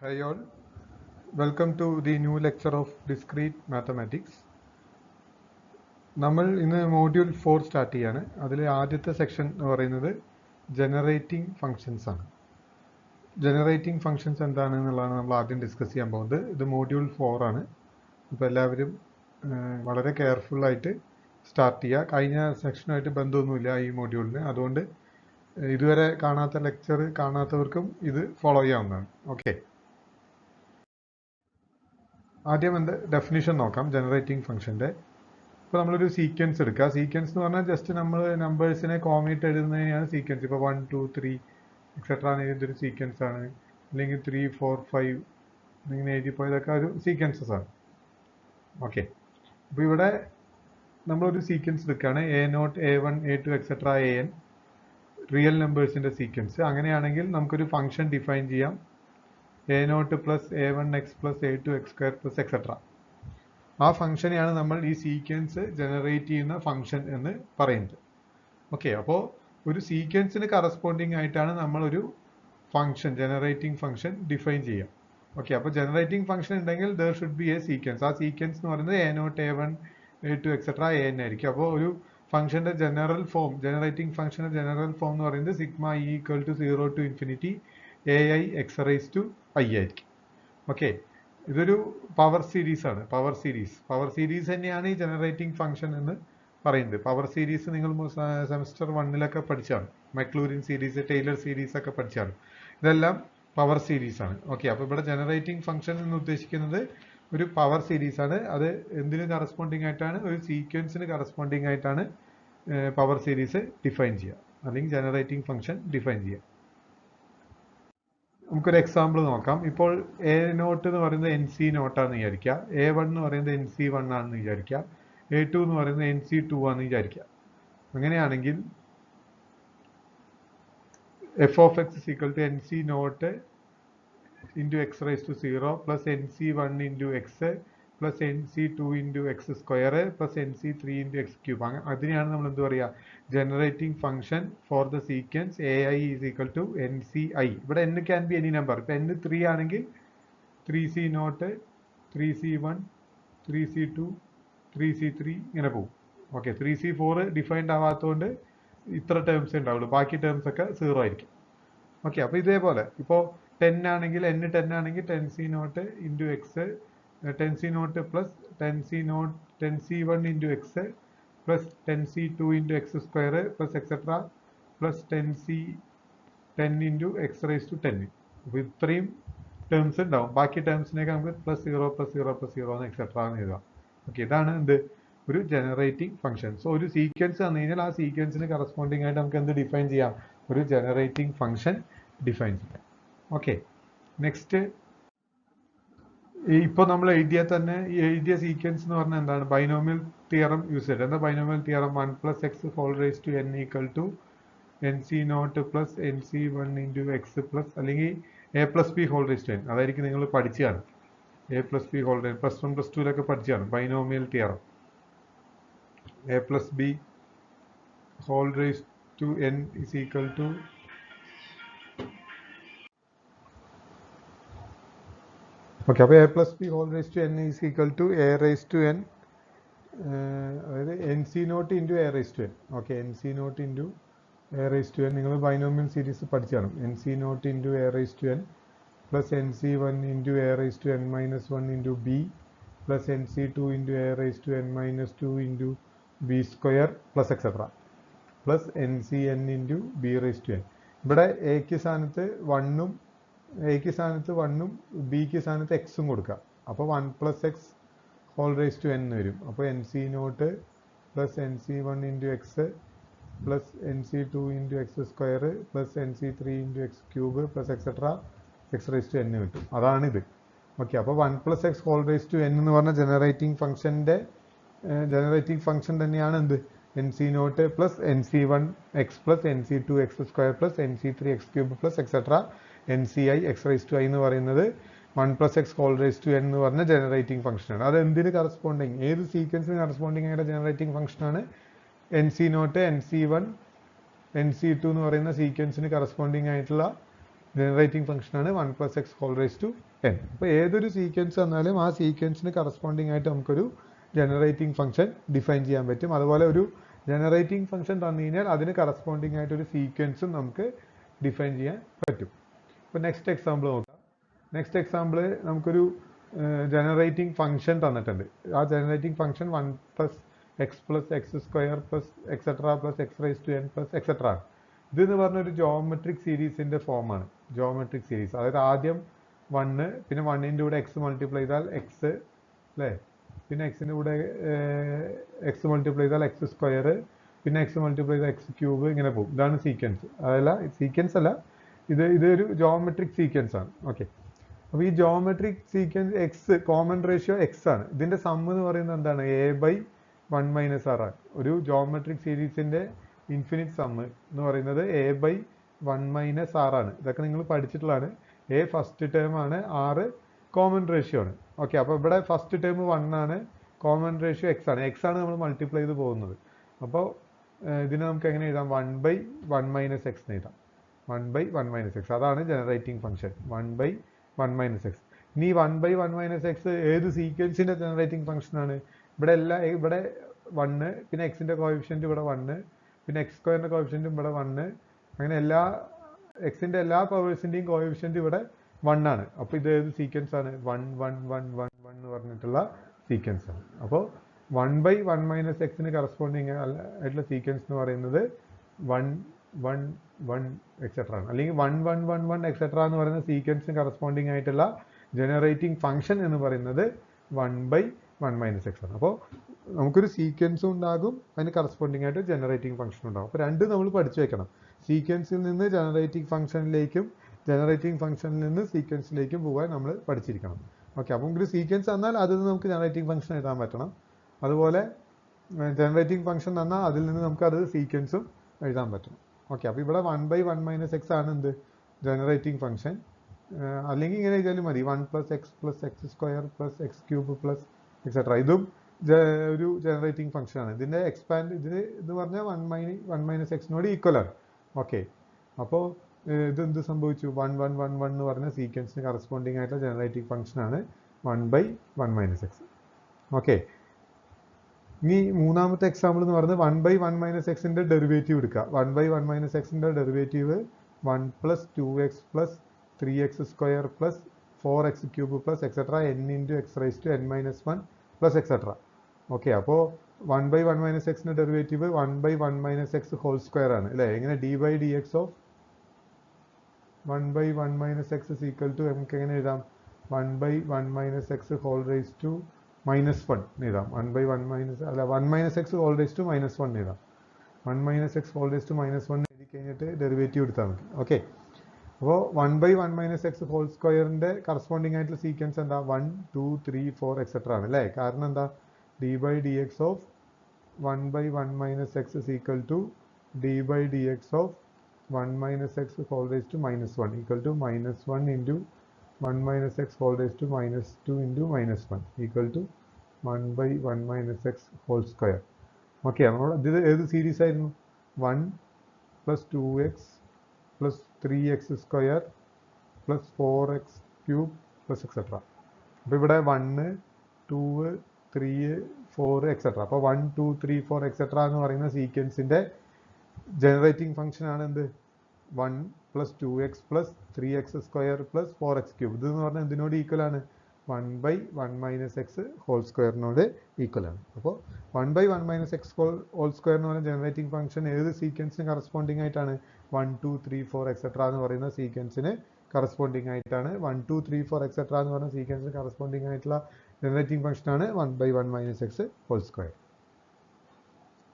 Hi all, welcome to the new lecture of discrete mathematics. നമ്മൾ ഇന്ന് module 4 start ചെയ്യാണ്. അതിൽ ആദ്യത്തെ സെക്ഷൻ എന്ന് പറയുന്നത് ജനറേറ്റിംഗ് ഫങ്ഷൻസ് ആണ്. ജനറേറ്റിംഗ് ഫങ്ഷൻസ് എന്താണെന്നുള്ളതാണ് നമ്മൾ ആദ്യം ഡിസ്കസ് ചെയ്യാൻ പോകുന്നത്. ഇത് മോഡ്യൂൾ 4 ആണ്. അപ്പോൾ എല്ലാവരും വളരെ കെയർഫുള്ളായിട്ട് സ്റ്റാർട്ട് ചെയ്യുക. കഴിഞ്ഞ സെക്ഷനുമായിട്ട് ബന്ധമൊന്നുമില്ല ഈ മോഡ്യൂളിന്. അതുകൊണ്ട് ഇതുവരെ കാണാത്ത ലെക്ചർ കാണാത്തവർക്കും ഇത് ഫോളോ ചെയ്യാവുന്നതാണ്. ഓക്കെ, ആദ്യം ഡെഫിനിഷൻ നോക്കാം ജനറേറ്റിംഗ് ഫംഗ്ഷൻ്റെ. ഇപ്പോൾ നമ്മളൊരു സീക്വൻസ് എടുക്കുക. സീക്വൻസ് എന്ന് പറഞ്ഞാൽ ജസ്റ്റ് നമ്മൾ നമ്പേഴ്സിനെ കോമിറ്റ് എഴുതുന്നതിനാണ് സീക്വൻസ്. ഇപ്പോൾ 1 2 3 എക്സെട്ര ഇതൊരു സീക്വൻസ് ആണ്. അല്ലെങ്കിൽ 3 4 5 ഇങ്ങനെ എഴുതി പോയതൊക്കെ ഒരു സീക്വൻസസ് ആണ്. ഓക്കെ, അപ്പോൾ ഇവിടെ നമ്മളൊരു സീക്വൻസ് എടുക്കുകയാണ്. A0 A1 A2 etcetera AN real നമ്പേഴ്സിൻ്റെ സീക്വൻസ്. അങ്ങനെയാണെങ്കിൽ നമുക്കൊരു ഫംഗ്ഷൻ ഡിഫൈൻ ചെയ്യാം. A0 plus A1 x plus A2 x square plus etcetera. ആ ഫംഗ്ഷനെയാണ് നമ്മൾ ഈ സീക്വൻസ് ജനറേറ്റ് ചെയ്യുന്ന ഫംഗ്ഷൻ എന്ന് പറയുന്നത്. ഓക്കെ, അപ്പോൾ ഒരു സീക്വൻസിന് കറസ്പോണ്ടിങ് ആയിട്ടാണ് നമ്മളൊരു ഫംഗ്ഷൻ ജനറേറ്റിംഗ് ഫംഗ്ഷൻ ഡിഫൈൻ ചെയ്യുക. ഓക്കെ, അപ്പോൾ ജനറേറ്റിംഗ് ഫംഗ്ഷൻ ഉണ്ടെങ്കിൽ there should be A sequence. ആ സീക്വൻസ് എന്ന് പറയുന്നത് A0 A1 A2 etcetera AN ആയിരിക്കും. അപ്പോൾ ഒരു ഫംഗ്ഷൻ്റെ ജനറൽ ഫോം, ജനറേറ്റിംഗ് ഫംഗ്ഷൻ്റെ ജനറൽ ഫോം എന്ന് പറയുന്നത് sigma i equal to 0 to infinity AI x raise to I ആയിരിക്കും. ഓക്കെ, ഇതൊരു പവർ സീരീസ് ആണ്. പവർ സീരീസ് തന്നെയാണ് ഈ ജനറേറ്റിംഗ് ഫംഗ്ഷൻ എന്ന് പറയുന്നത്. പവർ സീരീസ് നിങ്ങൾ സെമസ്റ്റർ 1 പഠിച്ചാണ്. മക്ലൂരിൻ സീരീസ്, ടൈലർ സീരീസ് ഒക്കെ പഠിച്ചാണ്. ഇതെല്ലാം പവർ സീരീസ് ആണ്. ഓക്കെ, അപ്പോൾ ഇവിടെ ജനറേറ്റിംഗ് ഫംഗ്ഷൻ എന്ന് ഉദ്ദേശിക്കുന്നത് ഒരു പവർ സീരീസ് ആണ്. അത് എന്തിന് കറസ്പോണ്ടിങ് ആയിട്ടാണ്? ഒരു സീക്വൻസിന് കറസ്പോണ്ടിങ് ആയിട്ടാണ് പവർ സീരീസ് ഡിഫൈൻ ചെയ്യുക, അല്ലെങ്കിൽ ജനറേറ്റിംഗ് ഫംഗ്ഷൻ ഡിഫൈൻ ചെയ്യുക. നമുക്കൊരു എക്സാമ്പിൾ നോക്കാം. ഇപ്പോൾ A0 എന്ന് പറയുന്നത് NC0 ആണെന്ന് വിചാരിക്കുക. A1 എന്ന് പറയുന്നത് NC1 ആണെന്ന് വിചാരിക്കുക. A2 എന്ന് പറയുന്നത് NC2 ആണെന്ന് വിചാരിക്കുക. അങ്ങനെയാണെങ്കിൽ f of x is equal to NC0 into x raised to 0 plus NC1 into x plus NC2 into x square plus NC3 into x cube. അതിനെയാണ് നമ്മൾ എന്ത് പറയുക? Generating function for the sequence AI is equal to NCI. ഇവിടെ n can be any number. ഇപ്പം n 3 ആണെങ്കിൽ 3C0 3C1 3C2 3C3 ഇങ്ങനെ പോകും. Okay, 3C4 defined ആവാത്തതുകൊണ്ട് ഇത്ര ടേംസ് ഉണ്ടാവുള്ളൂ. ബാക്കി ടേംസ് ഒക്കെ 0 ആയിരിക്കും. ഓക്കെ, അപ്പോൾ ഇതേപോലെ ഇപ്പോൾ 10 ആണെങ്കിൽ n 10 ആണെങ്കിൽ 10C0 into x 10C0 plus 10C1 into x plus 10C2 into x square plus etcetera plus 10 into x raise to 10. അപ്പോൾ ഇത്രയും ടേംസ് ഉണ്ടാവും. ബാക്കി ടേംസിനൊക്കെ നമുക്ക് പ്ലസ് 0 പ്ലസ് 0 പ്ലസ് 0 എന്ന് എക്സെട്ര എന്ന് എഴുതാം. ഓക്കെ, ഇതാണ് എന്ത്? ഒരു ജനറേറ്റിംഗ് ഫംഗ്ഷൻ. സോ ഒരു സീക്വൻസ് തന്നു കഴിഞ്ഞാൽ ആ സീക്വൻസിന് കറസ്പോണ്ടിങ് ആയിട്ട് നമുക്ക് എന്ത് ഡിഫൈൻ ചെയ്യാം? ഒരു ജനറേറ്റിംഗ് ഫംഗ്ഷൻ ഡിഫൈൻ ചെയ്യാം. ഓക്കെ, നെക്സ്റ്റ് ഇപ്പോൾ നമ്മൾ എഴുതിയ സീക്വൻസ് എന്ന് പറഞ്ഞാൽ എന്താണ്? ബൈനോമിയൽ തിയറം യൂസ് ചെയ്തിട്ട്. എന്താ binomial theorem? 1 plus x whole raise to n equal to NC0 plus NC1 into x plus അല്ലെങ്കിൽ A plus B whole raise to n. അതായിരിക്കും നിങ്ങൾ പഠിച്ചതാണ്. A plus B whole raise plus 1 plus 2 പഠിച്ചതാണ് binomial theorem. A plus B whole raise to n is equal to okay, അപ്പോൾ A plus B whole raise to n is equal to A raise to n, അതായത് NC0 into A raise to n. Okay, NC0 into A raise to n നിങ്ങൾ binomial series പഠിച്ചാണ്. NC0 into A raise to n plus NC1 into A raise to n minus 1 into B plus NC2 into A raise to n minus 2 into B square plus etcetera plus NCn into B raise to n. ഇവിടെ എക്ക് സ്ഥാനത്ത് 1ഉം ബിക്ക് സ്ഥാനത്ത് എക്സും കൊടുക്കുക. അപ്പോൾ 1 plus x whole raise to n വരും. അപ്പോൾ NC0 plus NC1 into x plus NC2 into x square plus NC3 into x cube plus etcetera x raise to n കിട്ടും. അതാണിത്. ഓക്കെ, അപ്പോൾ 1 plus x whole raise to n എന്ന് പറഞ്ഞ generating function തന്നെയാണ് എന്ത്? NC0 plus NC1 x plus NC2 x square plus NC3 x cube plus etcetera NCI x raise to I എന്ന് പറയുന്നത് 1 plus x whole raise to n എന്ന് പറഞ്ഞ generating ഫംഗ്ഷനാണ്. അത് എന്തിന് കറസ്പോണ്ടിങ്? ഏത് സീക്വൻസിന് കറസ്പോണ്ടിങ് ആയിട്ട് ജനറേറ്റിംഗ് ഫംഗ്ഷനാണ്? NC0 NC1 NC2 എന്ന് പറയുന്ന സീക്വൻസിന് കറസ്പോണ്ടിങ് ആയിട്ടുള്ള ജനറേറ്റിംഗ് ഫംഗ്ഷനാണ് 1 + x whole raise to n. അപ്പോൾ ഏതൊരു സീക്വൻസ് വന്നാലും ആ സീക്വൻസിന് കറസ്പോണ്ടിങ് ആയിട്ട് നമുക്കൊരു ജനറേറ്റിംഗ് ഫംഗ്ഷൻ ഡിഫൈൻ ചെയ്യാൻ പറ്റും. അതുപോലെ ഒരു ജനറേറ്റിംഗ് ഫംഗ്ഷൻ തന്നു കഴിഞ്ഞാൽ അതിന് കറസ്പോണ്ടിങ് ആയിട്ട് ഒരു സീക്വൻസും നമുക്ക് ഡിഫൈൻ ചെയ്യാൻ പറ്റും. ഇപ്പോൾ നെക്സ്റ്റ് എക്സാമ്പിൾ നോക്കാം. നെക്സ്റ്റ് എക്സാമ്പിൾ നമുക്കൊരു ജനറേറ്റിംഗ് ഫംഗ്ഷൻ തന്നിട്ടുണ്ട്. ആ generating function 1 + x + x² + etcetera + x raise to n + etcetera ആണ്. ഇതെന്ന് പറഞ്ഞൊരു ജോമെട്രിക് സീരീസിന്റെ ഫോമാണ്. ജോമെട്രിക് സീരീസ്, അതായത് ആദ്യം 1, പിന്നെ 1ന്റെ കൂടെ x മൾട്ടിപ്ലൈ ചെയ്താൽ x അല്ലേ, പിന്നെ എക്സിന്റെ കൂടെ x മൾട്ടിപ്ലൈ ചെയ്താൽ x², പിന്നെ x മൾട്ടിപ്ലൈ ചെയ്താൽ x³ ഇങ്ങനെ പോകും. ഇതാണ് സീക്വൻസ്. അതല്ല സീക്വൻസ് അല്ല, ഇതൊരു ജോമെട്രിക് സീക്വൻസ് ആണ്. ഓക്കെ, അപ്പോൾ ഈ geometric sequence X common ratio X ആണ്. ഇതിന്റെ സം എന്ന് പറയുന്നത് എന്താണ്? a/1 - r ആണ്. ഒരു ജോമെട്രിക് സീരീസിന്റെ ഇൻഫിനിറ്റ് സം എന്ന് പറയുന്നത് a/1 - r ആണ്. ഇതൊക്കെ നിങ്ങൾ പഠിച്ചിട്ടുള്ളതാണ്. a ഫസ്റ്റ് ടേം ആണ്, r കോമൺ റേഷ്യോ ആണ്. ഓക്കെ, അപ്പോൾ ഇവിടെ ഫസ്റ്റ് ടേം 1 ആണ്, കോമൺ റേഷ്യോ എക്സ് ആണ്. എക്സ് ആണ് നമ്മൾ മൾട്ടിപ്ലൈ ചെയ്ത് പോകുന്നത്. അപ്പോൾ ഇതിനെ നമുക്ക് എങ്ങനെ എഴുതാം? 1/1 - x എഴുതാം. 1/1 - x, അതാണ് ജനറേറ്റിംഗ് ഫംഗ്ഷൻ 1/1 - x. ഇനി 1/1 - x ഏത് സീക്വൻസിന്റെ ജനറേറ്റിംഗ് ഫംഗ്ഷൻ ആണ്? ഇവിടെ 1, പിന്നെ എക്സിന്റെ കോഎഫിഷ്യന്റ് ഇവിടെ 1, പിന്നെ x² കോഎഫിഷ്യന്റും ഇവിടെ 1, അങ്ങനെ എല്ലാ എക്സിന്റെ എല്ലാ പവേഴ്സിന്റെയും കോഎഫിഷ്യന്റ് ഇവിടെ 1 ആണ്. അപ്പോൾ ഇത് ഏത് സീക്വൻസ് ആണ്? 1 1 1 1 1 എന്ന് പറഞ്ഞിട്ടുള്ള സീക്വൻസ് ആണ്. അപ്പോൾ 1/1 - x കറസ്പോണ്ടിങ് ആയിട്ടുള്ള സീക്വൻസ് എന്ന് പറയുന്നത് 1 1 1 എക്സെട്ര ആണ്. അല്ലെങ്കിൽ 1 1 1 1 എക്സെട്ര എന്ന് പറയുന്ന സീക്വൻസിന് കറസ്പോണ്ടിങ് ആയിട്ടുള്ള ജനറേറ്റിംഗ് ഫംഗ്ഷൻ എന്ന് പറയുന്നത് 1/1 - x ആണ്. അപ്പോൾ നമുക്കൊരു സീക്വൻസും ഉണ്ടാകും, അതിന് കറസ്പോണ്ടിങ് ആയിട്ട് ജനറേറ്റിംഗ് ഫംഗ്ഷൻ ഉണ്ടാകും. അപ്പോൾ രണ്ടും നമ്മൾ പഠിച്ചു വെക്കണം. സീക്വൻസിൽ നിന്ന് ജനറേറ്റിംഗ് ഫംഗ്ഷനിലേക്കും ജനറേറ്റിംഗ് ഫംഗ്ഷനിൽ നിന്ന് സീക്വൻസിലേക്കും പോകാൻ നമ്മൾ പഠിച്ചിരിക്കണം. ഓക്കെ, അപ്പം ഒരു സീക്വൻസ് തന്നാൽ അതിൽ നിന്ന് നമുക്ക് ജനറേറ്റിംഗ് ഫംഗ്ഷൻ എഴുതാൻ പറ്റണം. അതുപോലെ ജനറേറ്റിംഗ് ഫംഗ്ഷൻ തന്നാൽ അതിൽ നിന്ന് നമുക്ക് അത് സീക്വൻസും എഴുതാൻ പറ്റണം. ഓക്കെ, അപ്പോൾ ഇവിടെ 1/1 - x ആണ് എന്ത്? Generating function. അല്ലെങ്കിൽ ഇങ്ങനെ എഴുതിയാലും മതി, 1 + x + x² + x³ + എക്സെട്ര. ഇതും ഒരു ജനറേറ്റിംഗ് ഫംഗ്ഷൻ ആണ്. ഇതിന്റെ എക്സ്പാൻഡ് ഇത് പറഞ്ഞാൽ 1 - x ഈക്വൽ ആണ്. ഓക്കെ, അപ്പോൾ ഇത് എന്ത് സംഭവിച്ചു? 1 1 1 1 എന്ന് പറഞ്ഞ സീക്വൻസിന് കറസ്പോണ്ടിങ് ആയിട്ടുള്ള ജനറേറ്റിംഗ് ഫംഗ്ഷൻ ആണ് 1/1 - x. ഓക്കെ, ഇനി മൂന്നാമത്തെ എക്സാമ്പിൾ എന്ന് പറയുന്നത് 1/1 - x ഡെറിവേറ്റീവ് എടുക്കുക. 1/1 - x derivative 1 + 2x + 3x² + 4x³ + etcetera n × x raise to n - 1 + etcetera. Okay, അപ്പോൾ 1/1 - x derivative 1/1 - x whole square ആണ് അല്ലേ? എങ്ങനെ? d/dx of 1/1 - x equal to നമുക്ക് എങ്ങനെ എഴുതാം? 1/1 - x ഹോൾ റേസ് ടു -1 എഴുതാം. 1 - x ഹോൾ റേസ് ടു -1 എഴുതാം. 1 - x whole raise to -1 എഴുതി കഴിഞ്ഞിട്ട് ഡെറിവേറ്റീവ് എടുത്താൽ മതി. ഓക്കെ, അപ്പോൾ 1/1 - x ഹോൾ സ്ക്വയറിന്റെ കറസ്പോണ്ടിങ് ആയിട്ടുള്ള സീക്വൻസ് എന്താ? 1 2 3 4 എക്സെട്ര ആണ് അല്ലേ? കാരണം എന്താ? d/dx of 1/1 - x equal to d/dx of 1 - x whole raise to -1 equal to -1 × 1 - x whole raise to -2 × -1 equal to 1/1 - x whole square. Okay, നമ്മൾ ഇത് ഏത് സീരീസ് ആയിരുന്നു? 1 + 2x + 3x² + 4x³ + എക്സെട്ര. അപ്പോൾ ഇവിടെ 1 2 3 4 എക്സെട്ര. അപ്പോൾ 1 2 3 4 എക്സെട്ര എന്ന് പറയുന്ന സീക്വൻസിന്റെ ജനറേറ്റിംഗ് ഫംഗ്ഷൻ ആണ് എന്ത്? 1 + 2x + 3x² + 4x³. ഇതെന്ന് പറഞ്ഞാൽ എന്തിനോട് ഈക്വൽ ആണ്? 1/1 - x ഹോൾ സ്ക്വയറിനോട് ഈക്വൽ ആണ്. അപ്പോൾ 1/1 - x ഹോൾ സ്ക്വയർ എന്ന് പറയുന്ന ജനറേറ്റിംഗ് ഫംഗ്ഷൻ ഏത് സീക്വൻസിന് കറസ്പോണ്ടിങ് ആയിട്ടാണ്? 1 2 3 4 എക്സെട്ര എന്ന് പറയുന്ന സീക്വൻസിന് കറസ്പോണ്ടിങ് ആയിട്ടാണ്. 1 2 3 4 എക്സെട്ര എന്ന് പറയുന്ന സീക്വൻസിന് കറസ്പോണ്ടിങ് ആയിട്ടുള്ള ജനറേറ്റിംഗ് ഫംഗ്ഷൻ ആണ് 1/1 - x ഹോൾ സ്ക്വയർ.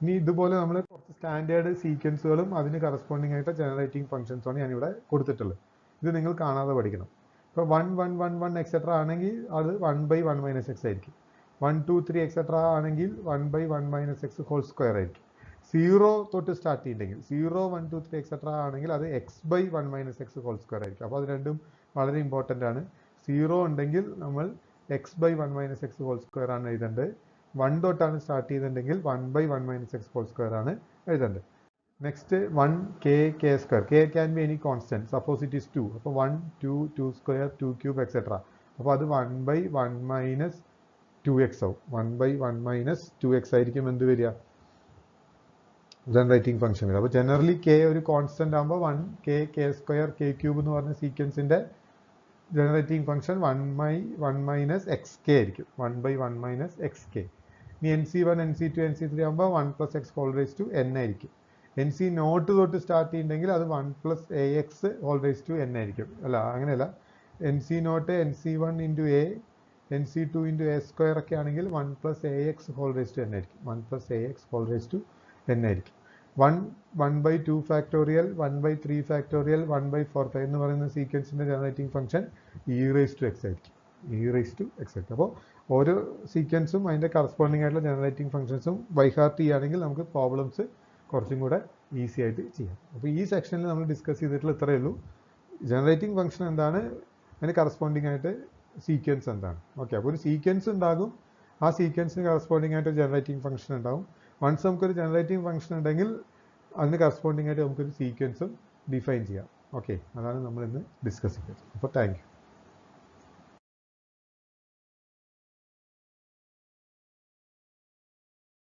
ഇനി ഇതുപോലെ നമ്മൾ കുറച്ച് സ്റ്റാൻഡേർഡ് സീക്വൻസുകളും അതിന് കറസ്പോണ്ടിങ് ആയിട്ട് ജനറേറ്റിംഗ് ഫംഗ്ഷൻസാണ് ഞാനിവിടെ കൊടുത്തിട്ടുള്ളത്. ഇത് നിങ്ങൾ കാണാതെ പഠിക്കണം. ഇപ്പോൾ 1 1 1 1 എക്സെട്ര ആണെങ്കിൽ അത് 1/1 - x ആയിരിക്കും. 1 2 3 എക്സെട്ര ആണെങ്കിൽ 1/1 - x ഹോൾ സ്ക്വയർ ആയിരിക്കും. 0 തൊട്ട് സ്റ്റാർട്ട് ചെയ്തിട്ടുണ്ടെങ്കിൽ 0 1 2 3 എക്സെട്ര ആണെങ്കിൽ അത് x/1 - x ഹോൾ സ്ക്വയർ ആയിരിക്കും. അപ്പോൾ അത് രണ്ടും വളരെ ഇമ്പോർട്ടൻ്റ് ആണ്. 0 ഉണ്ടെങ്കിൽ നമ്മൾ x/1 - x ഹോൾ സ്ക്വയർ ആണ് എഴുതേണ്ടത്. 1 തൊട്ടാണ് സ്റ്റാർട്ട് ചെയ്തിട്ടുണ്ടെങ്കിൽ 1/1 - x ഹോൾ സ്ക്വയർ ആണ് എഴുതേണ്ടത്. Next 1k square. k can be any constant. Suppose it is 2. അപ്പോൾ 1 2 2 സ്ക്വയർ 2 ക്യൂബ് എക്സെട്ര. അപ്പോൾ അത് 1/1 മൈനസ് 2x ആവും. 1/1 മൈനസ് 2x ആയിരിക്കും എന്ത് വരിക, ജനറേറ്റിംഗ് ഫംഗ്ഷൻ വരിക. അപ്പോൾ ജനറലി k ഒരു കോൺസ്റ്റന്റ് ആകുമ്പോൾ 1k സ്ക്വയർ k ക്യൂബ് എന്ന് പറഞ്ഞ സീക്വൻസിന്റെ ജനറേറ്റിംഗ് ഫംഗ്ഷൻ 1/1 മൈനസ് xk ആയിരിക്കും. 1/1 മൈനസ് xk. ഇനി NC1 NC2 NC3 ആകുമ്പോൾ 1 plus x whole raise to n ആയിരിക്കും. NC നോട്ട് തൊട്ട് സ്റ്റാർട്ട് ചെയ്യുന്നുണ്ടെങ്കിൽ അത് 1 plus AX whole raise to n ആയിരിക്കും. അല്ല അങ്ങനെയല്ല, NC nought NC1 into A NC2 into A square ഒക്കെ ആണെങ്കിൽ 1 plus AX whole raise to n ആയിരിക്കും. 1 plus AX whole raise to n ആയിരിക്കും. 1/2 ഫാക്ടോറിയൽ 1/3 ഫാക്ടോറിയൽ 1/4 എന്ന് പറയുന്ന സീക്വൻസിന്റെ generating function e raise to x ആയിരിക്കും. e റേസ് ടു x ആയിരിക്കും. അപ്പോൾ ഓരോ സീക്വൻസും അതിന്റെ കറസ്പോണ്ടിങ് ആയിട്ടുള്ള ജനറേറ്റിംഗ് ഫംഗ്ഷൻസും ബൈഹാർട്ട് ചെയ്യുകയാണെങ്കിൽ നമുക്ക് പ്രോബ്ലംസ് കുറച്ചും കൂടെ ഈസി ആയിട്ട് ചെയ്യാം. അപ്പോൾ ഈ സെക്ഷനിൽ നമ്മൾ ഡിസ്കസ് ചെയ്തിട്ടുള്ള ഇത്രയേ ഉള്ളൂ. ജനറേറ്റിംഗ് ഫംഗ്ഷൻ എന്താണ്, അതിന് കറസ്പോണ്ടിങ് ആയിട്ട് സീക്വൻസ് എന്താണ്. ഓക്കെ, അപ്പോൾ ഒരു സീക്വൻസ് ഉണ്ടാകും, ആ സീക്വൻസിന് കറസ്പോണ്ടിങ് ആയിട്ട് ജനറേറ്റിംഗ് ഫംഗ്ഷൻ ഉണ്ടാവും. വൺസ് നമുക്കൊരു ജനറേറ്റിംഗ് ഫംഗ്ഷൻ ഉണ്ടെങ്കിൽ അതിന് കറസ്പോണ്ടിങ് ആയിട്ട് നമുക്കൊരു സീക്വൻസും ഡിഫൈൻ ചെയ്യാം. ഓക്കെ, അതാണ് നമ്മൾ ഇന്ന് ഡിസ്കസ് ചെയ്തത്. അപ്പോൾ താങ്ക് യു.